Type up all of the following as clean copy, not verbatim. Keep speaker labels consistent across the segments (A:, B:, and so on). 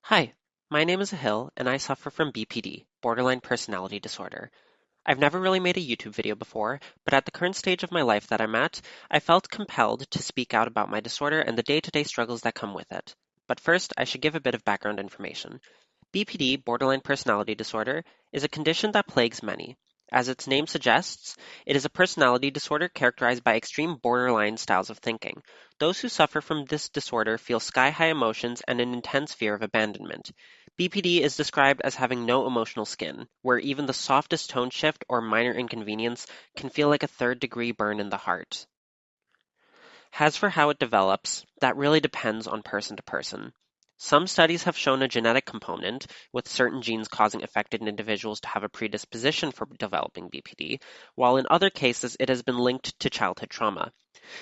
A: Hi, my name is Ahil, and I suffer from BPD, borderline personality disorder. I've never really made a YouTube video before, but at the current stage of my life that I'm at, I felt compelled to speak out about my disorder and the day-to-day struggles that come with it. But first, I should give a bit of background information. BPD, borderline personality disorder, is a condition that plagues many. As its name suggests, it is a personality disorder characterized by extreme borderline styles of thinking. Those who suffer from this disorder feel sky-high emotions and an intense fear of abandonment. BPD is described as having no emotional skin, where even the softest tone shift or minor inconvenience can feel like a third-degree burn in the heart. As for how it develops, that really depends on person to person. Some studies have shown a genetic component, with certain genes causing affected individuals to have a predisposition for developing BPD, while in other cases it has been linked to childhood trauma.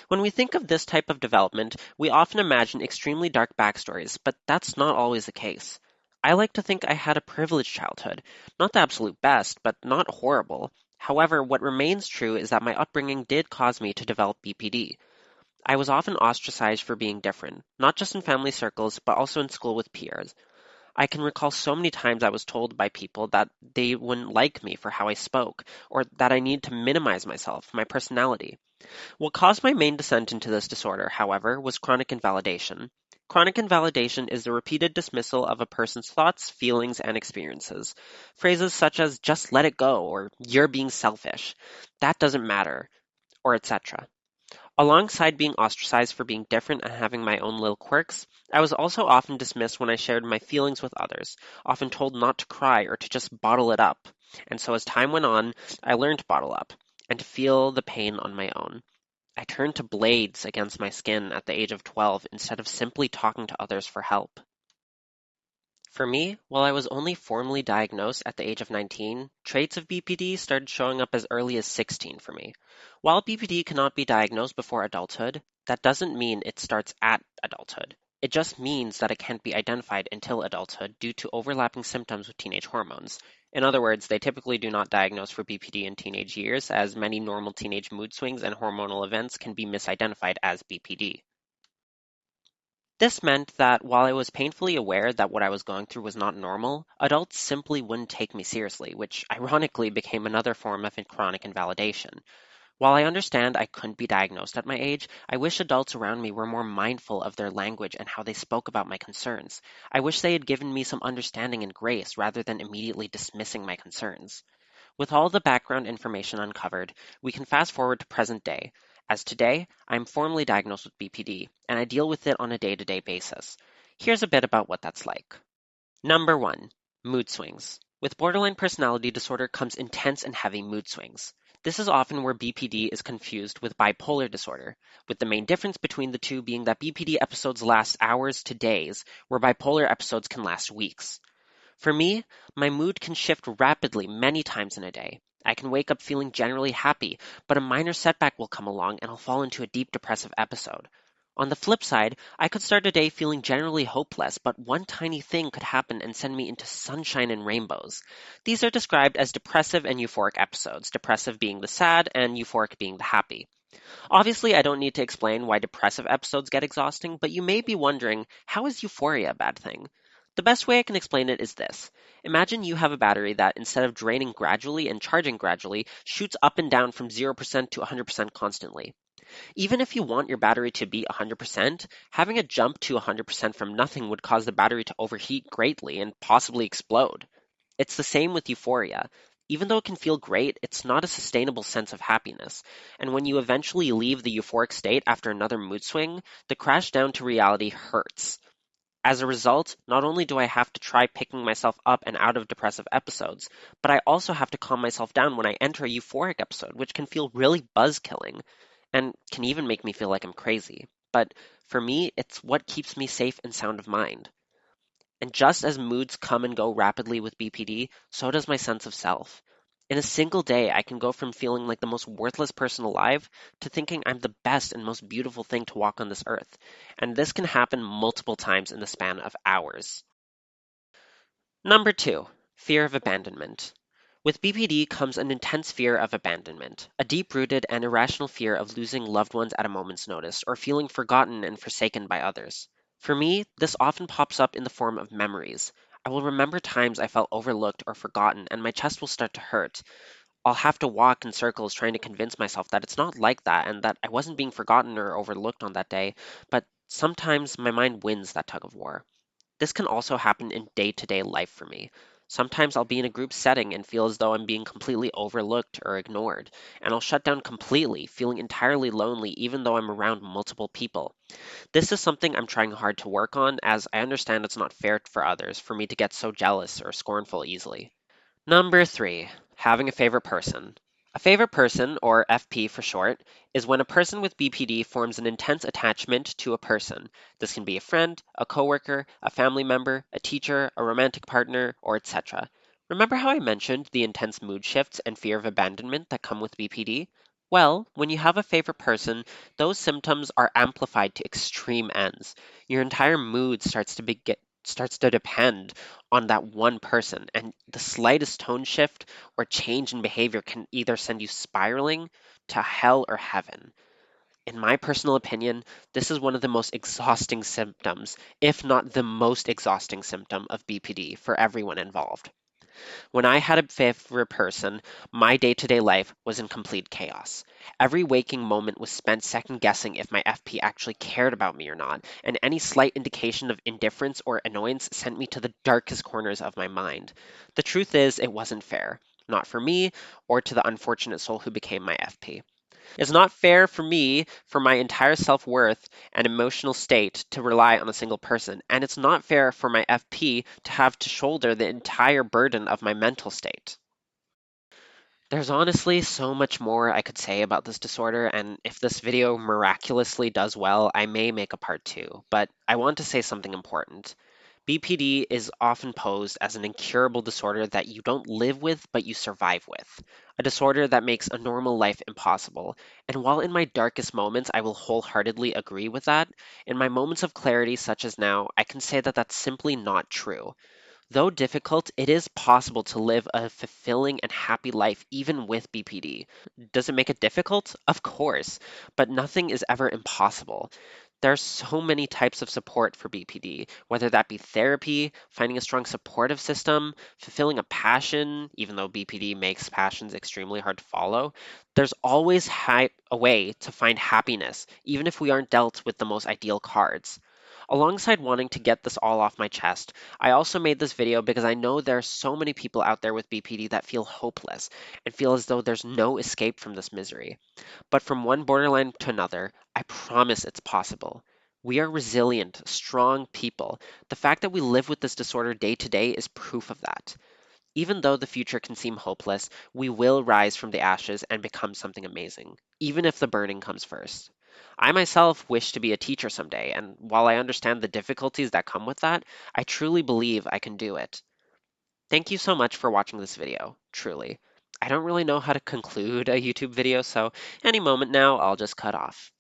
A: When we think of this type of development, we often imagine extremely dark backstories, but that's not always the case. I like to think I had a privileged childhood, not the absolute best, but not horrible. However, what remains true is that my upbringing did cause me to develop BPD. I was often ostracized for being different, not just in family circles, but also in school with peers. I can recall so many times I was told by people that they wouldn't like me for how I spoke, or that I need to minimize myself, my personality. What caused my main descent into this disorder, however, was chronic invalidation. Chronic invalidation is the repeated dismissal of a person's thoughts, feelings, and experiences. Phrases such as, just let it go, or you're being selfish, that doesn't matter, or etc. Alongside being ostracized for being different and having my own little quirks, I was also often dismissed when I shared my feelings with others, often told not to cry or to just bottle it up. And so as time went on, I learned to bottle up and to feel the pain on my own. I turned to blades against my skin at the age of 12 instead of simply talking to others for help. For me, while I was only formally diagnosed at the age of 19, traits of BPD started showing up as early as 16 for me. While BPD cannot be diagnosed before adulthood, that doesn't mean it starts at adulthood. It just means that it can't be identified until adulthood due to overlapping symptoms with teenage hormones. In other words, they typically do not diagnose for BPD in teenage years, as many normal teenage mood swings and hormonal events can be misidentified as BPD. This meant that while I was painfully aware that what I was going through was not normal, adults simply wouldn't take me seriously, which ironically became another form of chronic invalidation. While I understand I couldn't be diagnosed at my age, I wish adults around me were more mindful of their language and how they spoke about my concerns. I wish they had given me some understanding and grace rather than immediately dismissing my concerns. With all the background information uncovered, we can fast forward to present day. As today, I am formally diagnosed with BPD, and I deal with it on a day-to-day basis. Here's a bit about what that's like. Number 1. Mood swings. With borderline personality disorder comes intense and heavy mood swings. This is often where BPD is confused with bipolar disorder, with the main difference between the two being that BPD episodes last hours to days, where bipolar episodes can last weeks. For me, my mood can shift rapidly many times in a day. I can wake up feeling generally happy, but a minor setback will come along and I'll fall into a deep depressive episode. On the flip side, I could start a day feeling generally hopeless, but one tiny thing could happen and send me into sunshine and rainbows. These are described as depressive and euphoric episodes, depressive being the sad and euphoric being the happy. Obviously, I don't need to explain why depressive episodes get exhausting, but you may be wondering, how is euphoria a bad thing? The best way I can explain it is this. Imagine you have a battery that, instead of draining gradually and charging gradually, shoots up and down from 0% to 100% constantly. Even if you want your battery to be 100%, having a jump to 100% from nothing would cause the battery to overheat greatly and possibly explode. It's the same with euphoria. Even though it can feel great, it's not a sustainable sense of happiness. And when you eventually leave the euphoric state after another mood swing, the crash down to reality hurts. As a result, not only do I have to try picking myself up and out of depressive episodes, but I also have to calm myself down when I enter a euphoric episode, which can feel really buzz-killing and can even make me feel like I'm crazy. But for me, it's what keeps me safe and sound of mind. And just as moods come and go rapidly with BPD, so does my sense of self. In a single day, I can go from feeling like the most worthless person alive to thinking I'm the best and most beautiful thing to walk on this earth. And this can happen multiple times in the span of hours. Number 2. Fear of abandonment. With BPD comes an intense fear of abandonment, a deep-rooted and irrational fear of losing loved ones at a moment's notice or feeling forgotten and forsaken by others. For me, this often pops up in the form of memories. I will remember times I felt overlooked or forgotten, and my chest will start to hurt. I'll have to walk in circles trying to convince myself that it's not like that and that I wasn't being forgotten or overlooked on that day, but sometimes my mind wins that tug of war. This can also happen in day to day life for me. Sometimes I'll be in a group setting and feel as though I'm being completely overlooked or ignored, and I'll shut down completely, feeling entirely lonely even though I'm around multiple people. This is something I'm trying hard to work on, as I understand it's not fair for others for me to get so jealous or scornful easily. Number three, having a favorite person. A favorite person, or FP for short, is when a person with BPD forms an intense attachment to a person. This can be a friend, a coworker, a family member, a teacher, a romantic partner, or etc. Remember how I mentioned the intense mood shifts and fear of abandonment that come with BPD? Well, when you have a favorite person, those symptoms are amplified to extreme ends. Your entire mood starts to depend on that one person, and the slightest tone shift or change in behavior can either send you spiraling to hell or heaven. In my personal opinion, this is one of the most exhausting symptoms, if not the most exhausting symptom of BPD for everyone involved. When I had a favorite person, my day to day life was in complete chaos. Every waking moment was spent second guessing if my FP actually cared about me or not, and any slight indication of indifference or annoyance sent me to the darkest corners of my mind. The truth is, it wasn't fair. Not for me, or to the unfortunate soul who became my FP. It's not fair for me, for my entire self worth and emotional state, to rely on a single person, and it's not fair for my FP to have to shoulder the entire burden of my mental state. There's honestly so much more I could say about this disorder, and if this video miraculously does well, I may make a part two, but I want to say something important. BPD is often posed as an incurable disorder that you don't live with, but you survive with. A disorder that makes a normal life impossible. And while in my darkest moments I will wholeheartedly agree with that, in my moments of clarity, such as now, I can say that that's simply not true. Though difficult, it is possible to live a fulfilling and happy life even with BPD. Does it make it difficult? Of course, but nothing is ever impossible. There are so many types of support for BPD, whether that be therapy, finding a strong supportive system, fulfilling a passion, even though BPD makes passions extremely hard to follow. There's always a way to find happiness, even if we aren't dealt with the most ideal cards. Alongside wanting to get this all off my chest, I also made this video because I know there are so many people out there with BPD that feel hopeless and feel as though there's no escape from this misery. But from one borderline to another, I promise it's possible. We are resilient, strong people. The fact that we live with this disorder day to day is proof of that. Even though the future can seem hopeless, we will rise from the ashes and become something amazing, even if the burning comes first. I myself wish to be a teacher someday, and while I understand the difficulties that come with that, I truly believe I can do it. Thank you so much for watching this video, truly. I don't really know how to conclude a YouTube video, so any moment now, I'll just cut off.